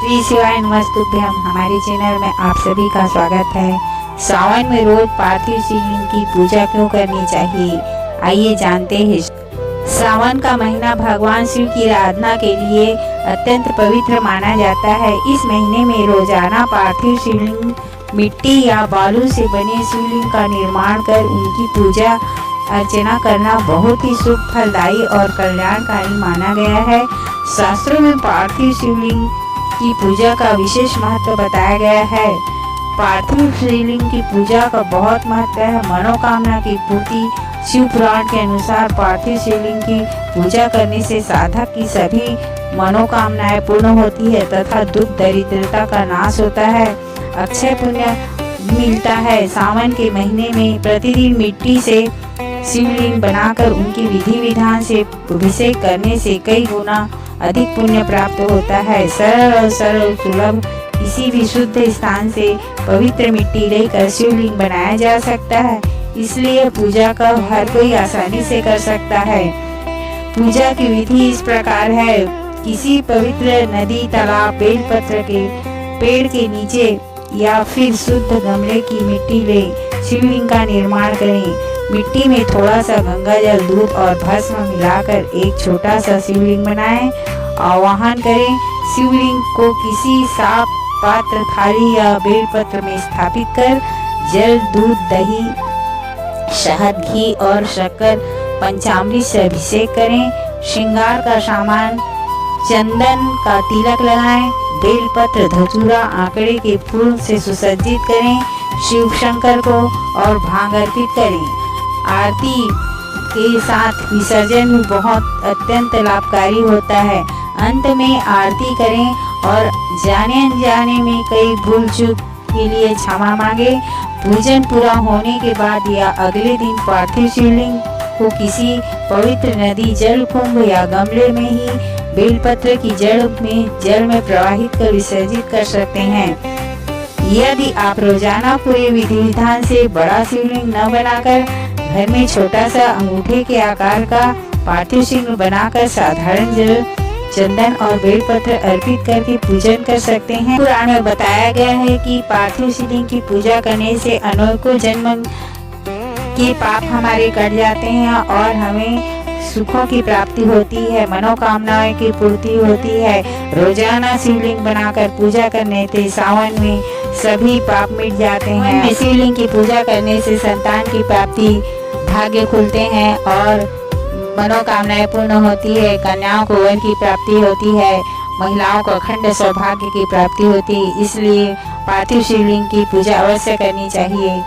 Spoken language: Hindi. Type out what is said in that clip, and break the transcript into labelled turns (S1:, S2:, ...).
S1: श्री शिवाय नमस्तुभ्यम। हमारे चैनल में आप सभी का स्वागत है। सावन में रोज पार्थिव शिवलिंग की पूजा क्यों करनी चाहिए, आइए जानते हैं। सावन का महीना भगवान शिव की आराधना के लिए अत्यंत पवित्र माना जाता है। इस महीने में रोजाना पार्थिव शिवलिंग, मिट्टी या बालू से बने शिवलिंग का निर्माण कर उनकी पूजा अर्चना करना बहुत ही शुभ, फलदायी और कल्याणकारी माना गया है। शास्त्रों में पार्थिव शिवलिंग की पूजा का विशेष महत्व बताया गया है। पार्थिव शिवलिंग की पूजा का बहुत महत्व है। मनोकामना की पूर्ति। शिव पुराण के अनुसार पार्थिव शिवलिंग की पूजा करने से साधक की सभी मनोकामनाएं पूर्ण होती है तथा दुख दरिद्रता का नाश होता है, अक्षय पुण्य मिलता है। सावन के महीने में प्रतिदिन मिट्टी से शिवलिंग बनाकर उनकी विधि विधान से अभिषेक करने से कई गुना अधिक पुण्य प्राप्त होता है। सरल सुलभ किसी भी शुद्ध स्थान से पवित्र मिट्टी लेकर शिवलिंग बनाया जा सकता है, इसलिए पूजा का हर कोई आसानी से कर सकता है। पूजा की विधि इस प्रकार है। किसी पवित्र नदी, तालाब, बेलपत्र के पेड़ के नीचे या फिर शुद्ध गमले की मिट्टी ले शिवलिंग का निर्माण करें। मिट्टी में थोड़ा सा गंगा जल, दूध और भस्म मिलाकर एक छोटा सा शिवलिंग बनाएं। आवाहन करें। शिवलिंग को किसी साफ पात्र, थाली या बेलपत्र में स्थापित कर जल, दूध, दही, शहद, घी और शक्कर, पंचामृत से अभिषेक करें। श्रृंगार का सामान, चंदन का तिलक लगाएं। बेलपत्र, धतूरा, आंकड़े के फूल से सुसज्जित करें। शिव शंकर को और भांग अर्पित करें। आरती के साथ विसर्जन भी बहुत अत्यंत लाभकारी होता है। अंत में आरती करें और जाने अनजाने में कई भूल चूक के लिए क्षमा मांगे। पूजन पूरा होने के बाद या अगले दिन पार्थिव शिवलिंग को किसी पवित्र नदी, जल कुंभ या गमले में ही बेलपत्र की जल में प्रवाहित कर विसर्जित कर सकते हैं। यदि आप रोजाना पूरे विधि विधान से बड़ा शिवलिंग न बनाकर घर में छोटा सा अंगूठे के आकार का पार्थिव शिवलिंग बनाकर साधारण जल, चंदन और बेलपत्र अर्पित करके पूजन कर सकते हैं। पुराण में बताया गया है कि पार्थिव शिवलिंग की पूजा करने से अनेकों जन्म के पाप हमारे कट जाते हैं और हमें सुखों की प्राप्ति होती है, मनोकामनाओं की पूर्ति होती है। रोजाना शिवलिंग बनाकर पूजा करने से सावन में सभी पाप मिट जाते हैं। शिवलिंग की पूजा करने से संतान की प्राप्ति, भाग्य खुलते हैं और मनोकामनाएं पूर्ण होती है। कन्याओं को वर की प्राप्ति होती है, महिलाओं को अखंड सौभाग्य की प्राप्ति होती है। इसलिए पार्थिव शिवलिंग की पूजा अवश्य करनी चाहिए।